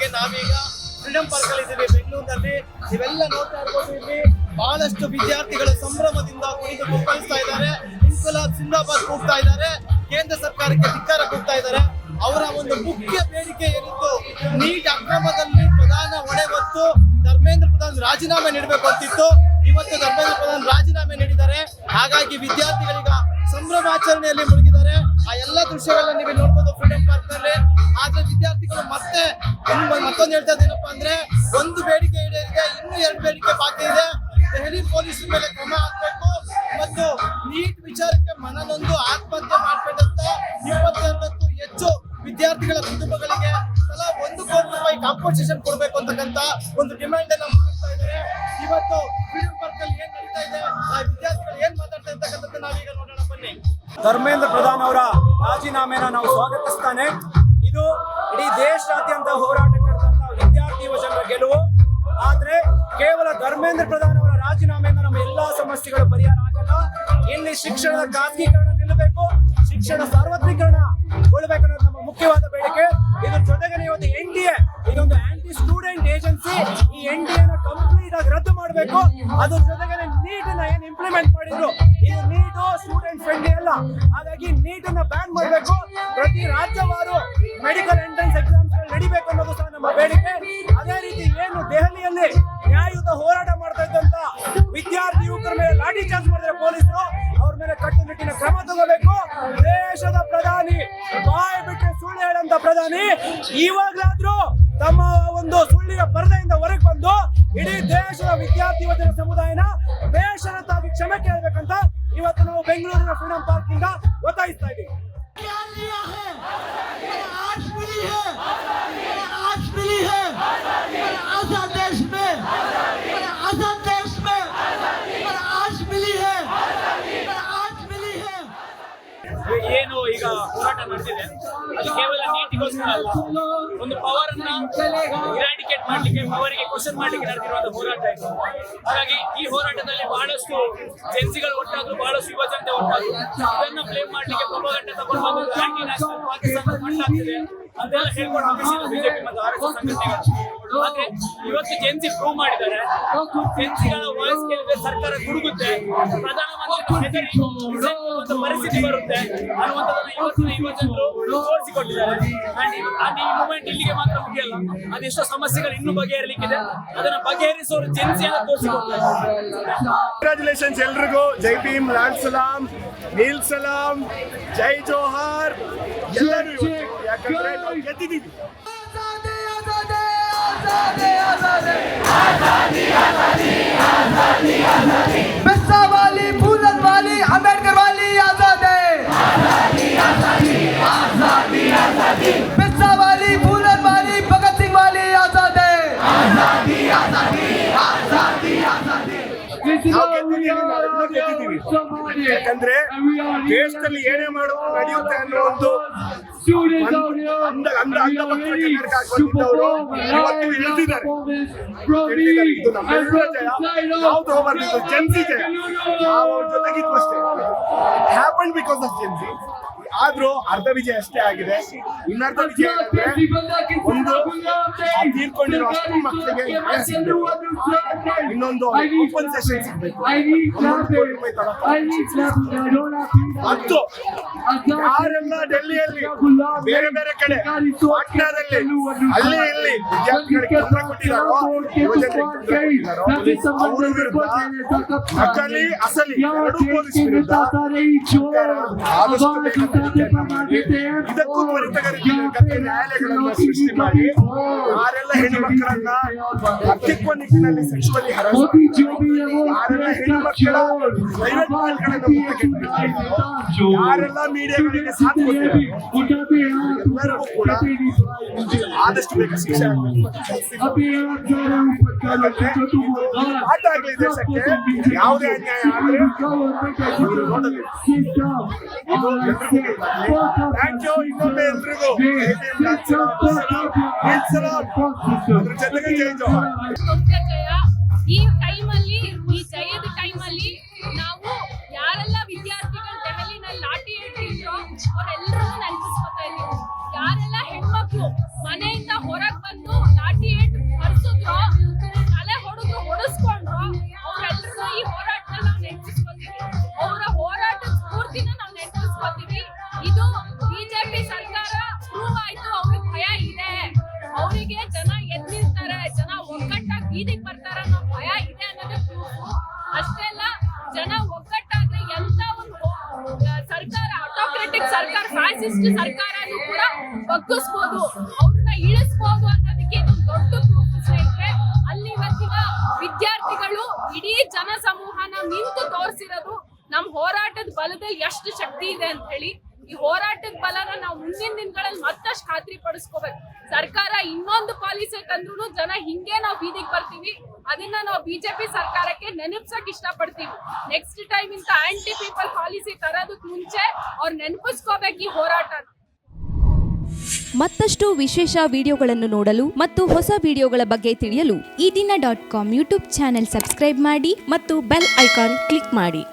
ಹಾಗೆ ನಾವೀಗ freedom park ಅಲ್ಲಿ ಇದ್ದೀವಿ ಬೆಂಗಳೂರಿನಲ್ಲಿ. ನೀವೆಲ್ಲ ನೋಡ್ತಾ ಇರ್ಬೋದು, ಇಲ್ಲಿ ಬಹಳಷ್ಟು ವಿದ್ಯಾರ್ಥಿಗಳು ಸಂಭ್ರಮದಿಂದ ಕುಣಿದು ಕುಪ್ಪಳಿಸ್ತಾ ಇದ್ದಾರೆ, ಇನ್ಕಲಾಬ್ ಜಿಂದಾಬಾದ್ ಕೂಗ್ತಾ ಇದ್ದಾರೆ, ಕೇಂದ್ರ ಸರ್ಕಾರಕ್ಕೆ ಧಿಕ್ಕಾರ ಕೂಗ್ತಾ ಇದ್ದಾರೆ. ಅವರ ಒಂದು ಮುಖ್ಯ ಬೇಡಿಕೆ ಏನಿತ್ತು, ನೀಟ್ ಅಕ್ರಮದಲ್ಲಿ ಪ್ರಧಾನ ಹೊಣೆ ಹೊತ್ತು ಧರ್ಮೇಂದ್ರ ಪ್ರಧಾನ್ ರಾಜೀನಾಮೆ ನೀಡಬೇಕು ಅಂತಿತ್ತು. ಇವತ್ತು ಧರ್ಮೇಂದ್ರ ಪ್ರಧಾನ್ ರಾಜೀನಾಮೆ ನೀಡಿದ್ದಾರೆ. ಹಾಗಾಗಿ ವಿದ್ಯಾರ್ಥಿಗಳೀಗ ಸಂಭ್ರಮಾಚರಣೆಯಲ್ಲಿ ಮುಳುಗಿದ್ದಾರೆ. ಆ ಎಲ್ಲ ದೃಶ್ಯಗಳನ್ನ ನೀವು ನೋಡ್ಬೋದು ಫ್ರೀಡಂ ಪಾರ್ಕ್ ನಲ್ಲಿ. ಆದ್ರೆ ವಿದ್ಯಾರ್ಥಿಗಳು ಮತ್ತೊಂದು ಹೇಳ್ತಾ ಇದ್ದೇನಪ್ಪ ಅಂದ್ರೆ, ಒಂದು ಬೇಡಿಕೆ ಈಡೇರಿದೆ, ಇನ್ನೂ 2 ಬೇಡಿಕೆ ಬಾಕಿ ಇದೆ. ದೆಹಲಿ ಪೊಲೀಸ್ ಮೇಲೆ ಕ್ರಮ ಹಾಕಬೇಕು ಮತ್ತು ನೀಟ್ ವಿಚಾರಕ್ಕೆ ಮನನೊಂದು ಆತ್ಮಹತ್ಯೆ ಮಾಡ್ಕೊಂಡಂತ 22ಕ್ಕೂ ಹೆಚ್ಚು ವಿದ್ಯಾರ್ಥಿಗಳ ಕುಟುಂಬಗಳಿಗೆ ತಲಾ 1 ಕೋಟಿ ರೂಪಾಯಿ ಕಾಂಪನ್ಸೇಷನ್ ಕೊಡಬೇಕು ಅಂತಕ್ಕಂತ ಒಂದು ಡಿಮ್ಯಾಂಡ್ ಅನ್ನ ಮಾಡ್ತಾ ಇದ್ದಾರೆ. ಇವತ್ತು ಫ್ರೀಡಂ ಪಾರ್ಕ್ ಅಲ್ಲಿ ಏನ್ ನಡೀತಾ ಇದೆ, ಆ ವಿದ್ಯಾರ್ಥಿಗಳು ಏನ್ ಮಾತಾಡ್ತಾ ಇರ್ತಕ್ಕಂಥದ್ದು ನಾವೀಗ ನೋಡೋಣ ಬನ್ನಿ. ಧರ್ಮೇಂದ್ರ ಪ್ರಧಾನ್ ಅವರ ರಾಜೀನಾಮೆನ ನಾವು ಸ್ವಾಗತಿಸ್ತಾನೆ. ಇದು ಇಡೀ ದೇಶಾದ್ಯಂತ ಹೋರಾಟ ನಡೆದಂತಹ ವಿದ್ಯಾರ್ಥಿ ಯುವಜನರ ಗೆಲುವು. ಆದ್ರೆ ಕೇವಲ ಧರ್ಮೇಂದ್ರ ಪ್ರಧಾನ್ ಅವರ ರಾಜೀನಾಮೆಯಿಂದ ನಮ್ಮ ಎಲ್ಲಾ ಸಮಸ್ಯೆಗಳು ಪರಿಹಾರ ಆಗಲ್ಲ. ಇಲ್ಲಿ ಶಿಕ್ಷಣದ ಖಾಸಗೀಕರಣ ನಿಲ್ಲಬೇಕು, ಶಿಕ್ಷಣ ಸಾರ್ವತ್ರಿಕರಣಗೊಳ್ಳಬೇಕನ್ನೋದು ನಮ್ಮ ಮುಖ್ಯವಾದ ಬೇಡಿಕೆ. ಇದ್ರ ಜೊತೆಗೆ ಇವತ್ತು NDA ಇದೊಂದು ಆಂಟಿ ಸ್ಟೂಡೆಂಟ್ ಏಜೆನ್ಸಿ, ಈ NDA ನ ಕಂಪ್ಲೀಟ್ ಆಗಿ ರದ್ದು ಮಾಡಬೇಕು. ಅದ್ರ ಜೊತೆಗೆ ನೀಟ್ ನ ಏನ್ ಇಂಪ್ಲಿಮೆಂಟ್ ಮಾಡಿದ್ರು, ಇದು ನೀಟ್ ಸ್ಟೂಡೆಂಟ್ ಫ್ರೆಂಡ್ಲಿ ಅಲ್ಲ. ಹಾಗಾಗಿ ನೀಟ್ ಅನ್ನ ಬ್ಯಾನ್ ಮಾಡಬೇಕು. ಪ್ರತಿ ರಾಜ್ಯವಾರು ಮೆಡಿಕಲ್ ಎಂಟ್ರೆನ್ಸ್ ಎಕ್ಸಾಮ್ಸ್ ನಡಿಬೇಕು ಅನ್ನೋದು ಸಹ ನಮ್ಮ ಬೇಡಿಕೆ. ಅದೇ ರೀತಿ ಏನು ದೆಹಲಿಯಲ್ಲಿ ನ್ಯಾಯಯುತ ಹೋರಾಟ ಮಾಡ್ತಾ ಇದ್ದಂತ ವಿದ್ಯಾರ್ಥಿ ಯುವಕರ ಮೇಲೆ ಲಾಠಿ ಚಾರ್ಜ್ ಮಾಡಿದ್ರೆ ಪೊಲೀಸರು, ಅವ್ರ ಮೇಲೆ ಕಟ್ಟುನಿಟ್ಟಿನ ಕ್ರಮ ತಗೋಬೇಕು. ದೇಶದ ಪ್ರಧಾನಿ, ಬಾಯಿ ಬಿಟ್ಟು ಸುಳ್ಳು ಹೇಳಂತ ಪ್ರಧಾನಿ ಇವಾಗ್ಲಾದ್ರೂ ತಮ್ಮ ಒಂದು ಸುಳ್ಳಿನ ಪರದೆಯಿಂದ ಹೊರಗೆ ಬಂದು ಇಡೀ ದೇಶದ ವಿದ್ಯಾರ್ಥಿ ಯುವಜನ ಸಮುದಾಯನ ಬೇಷರತ್ತಾಗಿ ಕ್ಷಮೆ ಕೇಳಬೇಕಂತ ಇವತ್ತು ನಾವು ಬೆಂಗಳೂರಿನ ಫ್ರೀಡಂ ಪಾರ್ಕ್ ಇಂದ ಒತ್ತಾಯಿಸ್ತಾ ಇದ್ದೀವಿ. ಏನು ಈಗ ಹೋರಾಟ ನಡೆದಿದೆ ಅದು ಕೇವಲ ನೀತಿಗೋಸ್ಕರ ಅಲ್ಲ, ಒಂದು ಪವರ್ ಅನ್ನ ಇರಾಡಿಕೇಟ್ ಮಾಡ್ಲಿಕ್ಕೆ, ಪವರ್ಗೆ ಕ್ವಶನ್ ಮಾಡ್ಲಿಕ್ಕೆ ನಡೆದಿರುವಂತಹ ಹೋರಾಟ ಇದು. ಹಾಗಾಗಿ ಈ ಹೋರಾಟದಲ್ಲಿ ಬಹಳಷ್ಟು ಜೆನ್ಸಿಗಳು ಒಟ್ಟಾದ್ರು, ಬಹಳಷ್ಟು ಯುವ ಜನತೆ ಒಟ್ಟಾದ್ರು. ಇದನ್ನ ಬ್ಲೇಮ್ ಮಾಡ್ಲಿಕ್ಕೆ ಪ್ರೊಪಗಂಡ ತಗೊಂಡು ಬಂದು ಆಂಟಿ ನ್ಯಾಷನಲ್ ಪಾಕಿಸ್ತಾನ ಫಂಡ್ ಆಗ್ತಿದೆ ಅಂತೆಲ್ಲ ಹೇಳ್ಕೊಂಡು ಬಿಜೆಪಿ ಮತ್ತು RSS ಸಂಘಟನೆಗಳು. ಆದ್ರೆ ಇವತ್ತು ಜೆನ್ಸಿ ಪ್ರೂವ್ ಮಾಡಿದ್ದಾರೆ, ಜೆನ್ಸಿಗಳ ವಾಯ್ಸ್ ಕೇಳಿದ್ರೆ ಸರ್ಕಾರ ಗುಡುಗುತ್ತೆ, ಪ್ರಧಾನಮಂತ್ರಿ ಒಂದು ಪರಿಸ್ಥಿತಿ ಬರುತ್ತೆ ಅನ್ನುವಂಥದ್ದನ್ನ ಇವತ್ತಿನ ಯುವ ಜನರು ತೋರಿಸಿಕೊಟ್ಟಿದ್ದಾರೆ. ಅಂಡ್ ಈ ಮೂವ್ಮೆಂಟ್ ಇಲ್ಲಿಗೆ ಮಾತ್ರ ಮುಗಿಯಲ್ಲ, ಅದೆಷ್ಟೋ ಸಮಸ್ಯೆಗಳು ಇನ್ನೂ ಬಗೆಹರಿಲಿಕ್ಕಿದೆ, ಅದನ್ನ ಬಗೆಹರಿಸೋರು ಜೆನ್ಸಿಯನ್ನು ತೋರಿಸಿಕೊಡ್ತಾರೆ. ಕಂಗ್ರಾಚುಲೇಷನ್ಸ್ ಎಲ್ರಿಗೂ. ಜೈ ಭೀಮ್, ಲಾಲ್ ಸಲಾಂ, ನೀಲ್ ಸಲಾಂ, ಜೈ ಜೋಹಾರ್ ಎಲ್ಲರೂ. ಯಾಕಂದ್ರೆ ನಾವು ಗೆದ್ದಿದ್ದೀವಿ. बिस्सा वाली, फूलन वाली, अंबेडकर वाली आजादी, बिस्सा वाली, फूलन वाली, भगत सिंह वाली आजादी, ಯಾಕಂದ್ರೆ ದೇಶದಲ್ಲಿ ಏನೇ ಮಾಡೋದು ನಡೆಯುತ್ತೆ ಅನ್ನೋ ಒಂದು ಇವತ್ತು ಹೇಳ್ತಿದ್ದಾರೆ. ಇದು ನಮ್ಮೆಲ್ಲರ ಜಯ, ನಾವು ತಗೋಬಾರ್ದು, ಜೆನ್ಸಿ ಜಯ. ನಾವು ಅವ್ರ ಜೊತೆಗಿದ್ವು ಅಷ್ಟೇ. Happen because of Gen Z. ಆದ್ರೂ ಅರ್ಧ ವಿಜಯ ಅಷ್ಟೇ ಆಗಿದೆ. ಇನ್ನರ್ಧ ವಿಜಯ ಒಂದು ತೀರ್ಕೊಂಡಿರೋ ಅಷ್ಟು ಮಕ್ಕಳಿಗೆ ಇನ್ನೊಂದು ಕಾಂಪನ್ಸೇಷನ್ ಸಿಗಬೇಕು. 1 ಕೋಟಿ ರೂಪಾಯಿ ಮತ್ತು ಯಾರೆಲ್ಲ ಡೆಲ್ಲಿಯಲ್ಲಿ ಬೇರೆ ಬೇರೆ ಕಡೆ ಪಾಟ್ನಾದಲ್ಲಿ ಅಲ್ಲಿ ಇಲ್ಲಿ ವಿದ್ಯಾರ್ಥಿಗಳಿಗೆ ತೊಂದರೆ ಕೊಟ್ಟಿದ್ದಾರೋ, ಅವರ ವಿರುದ್ಧ ನಕಲಿ ಅಸಲಿ ಎರಡೂ ಪೊಲೀಸ್ ವಿರುದ್ಧ ಆದಷ್ಟು ಇದಕ್ಕೂ ತ್ವರಿತಗತಿಯಲ್ಲಿ ನ್ಯಾಯಾಲಯಗಳನ್ನು ಸೃಷ್ಟಿ ಮಾಡಿ ಯಾರೆಲ್ಲ ಹೆಣ್ಣು ಮಕ್ಕಳನ್ನ ಹತ್ತಿಕ್ಕುವ ನಿಟ್ಟಿನಲ್ಲಿ ಸೆಕ್ಸುವಲಿ ಹರಾಸ್ ಯಾರೆಲ್ಲ ಹೆಣ್ಣು ಮಕ್ಕಳ ಪ್ರೈವೇಟ್ ಪಾರ್ಟ್ಗಳನ್ನು ಯಾರೆಲ್ಲ ಮೀಡಿಯಾಗಳಿಗೆ ಸಾಥ್ ಕೊಟ್ಟಿದ್ದಾರೆ ಎಲ್ಲರಿಗೂ ಕೂಡ ಆದಷ್ಟು ಬೇಗ ಶಿಕ್ಷೆ ಆಟ ಆಗ್ಲಿ. ದೇಶಕ್ಕೆ ಯಾವುದೇ ಅನ್ಯಾಯ ಆದ್ರೆ ಥ್ಯಾಂಕ್ ಯು. ಇನ್ನೊಮ್ಮೆ ಎಲ್ರಿಗೂ ಜೊತೆಗೆ ಜೈ ಜೋಹಾರ್. ಈ ಟೈಮಲ್ಲಿ, ಈ ಜಯದ ಟೈಮಲ್ಲಿ ನಾವು ಯಾರೆಲ್ಲ ವಿದ್ಯಾರ್ಥಿಗಳು ದೆಹಲಿನಲ್ಲಿ ಲಾಠಿ ಹಿಡಿದಿದ್ರು ಅವರೆಲ್ಲರನ್ನೂ ನೆನಪಿಸ್ಕೊತಾ ಇದ್ದೀವಿ. ಯಾರೆಲ್ಲ ಹೆಣ್ಮಕ್ಳು ಮನೆಯಿಂದ ಹೊರಗೆ ಬಂದು ಟೈಮಲ್ಲಿಯೇ ಜನ ಎದ್ದು ನಿಲ್ತಾರೆ, ಜನ ಒಗ್ಗಟ್ಟಾಗಿ ಬೀದಿಗೆ ಬರ್ತಾರೆ ಅನ್ನೋ ಭಯ ಇದೆ ಅನ್ನೋದೇ ಪ್ರೂಫ್. ಅಷ್ಟೇ ಅಲ್ಲ, ಜನ ಒಗ್ಗಟ್ಟಾದ್ರೆ ಎಂತ ಒಂದು ಸರ್ಕಾರ, ಆಟೋಕ್ರೆಟಿಕ್ ಸರ್ಕಾರ, ಫ್ಯಾಸಿಸ್ಟ್ ಸರ್ಕಾರನೂ ಕೂಡ ಬಗ್ಗಿಸ್ಬೋದು, ಅವ್ರನ್ನ ಇಳಿಸ್ಬೋದು ಅನ್ನೋದಕ್ಕೆ ಇದು ದೊಡ್ಡ ಪ್ರೂಫ್ ಸ್ನೇಹಿತರೆ. ಅಲ್ಲಿ ಇವತ್ತಿನ ವಿದ್ಯಾರ್ಥಿಗಳು ಇಡೀ ಜನ ಸಮೂಹನ ನಿಂತು ತೋರಿಸಿರೋದು ನಮ್ ಹೋರಾಟದ ಬಲದಲ್ಲಿ ಎಷ್ಟು ಶಕ್ತಿ ಇದೆ ಅಂತ ಹೇಳಿ. ಈ ಹೋರಾಟದ ಬಲನ ನಾವು ಮುಂದಿನ ದಿನಗಳಲ್ಲಿ ಮತ್ತಷ್ಟು ಖಾತ್ರಿ ಪಡಿಸ್ಕೋಬೇಕು. ಸರ್ಕಾರ ಇನ್ನೊಂದು ಪಾಲಿಸಿ ತಂದ್ರು ಜನ ಹಿಂಗೆ ನಾವು ಬೀದಿಗೆ ಬರ್ತೀವಿ, ಅದನ್ನ ನಾವು ಬಿಜೆಪಿ ಸರ್ಕಾರಕ್ಕೆ ನೆನಪಿಸಕ್ ಇಷ್ಟಪಡ್ತೀವಿ. ನೆಕ್ಸ್ಟ್ ಟೈಮ್ ಇಂತ ಆಂಟಿ ಪೀಪಲ್ ಪಾಲಿಸಿ ತರೋದಕ್ ಮುಂಚೆ ಅವ್ರು ನೆನಪಿಸ್ಕೋಬೇಕು ಈ ಹೋರಾಟ. ಮತ್ತಷ್ಟು ವಿಶೇಷ ವಿಡಿಯೋಗಳನ್ನು ನೋಡಲು ಮತ್ತು ಹೊಸ ವಿಡಿಯೋಗಳ ಬಗ್ಗೆ ತಿಳಿಯಲು ಈ ದಿನ .com ಯೂಟ್ಯೂಬ್ ಚಾನೆಲ್ ಸಬ್ಸ್ಕ್ರೈಬ್ ಮಾಡಿ ಮತ್ತು ಬೆಲ್ ಐಕಾನ್ ಕ್ಲಿಕ್ ಮಾಡಿ.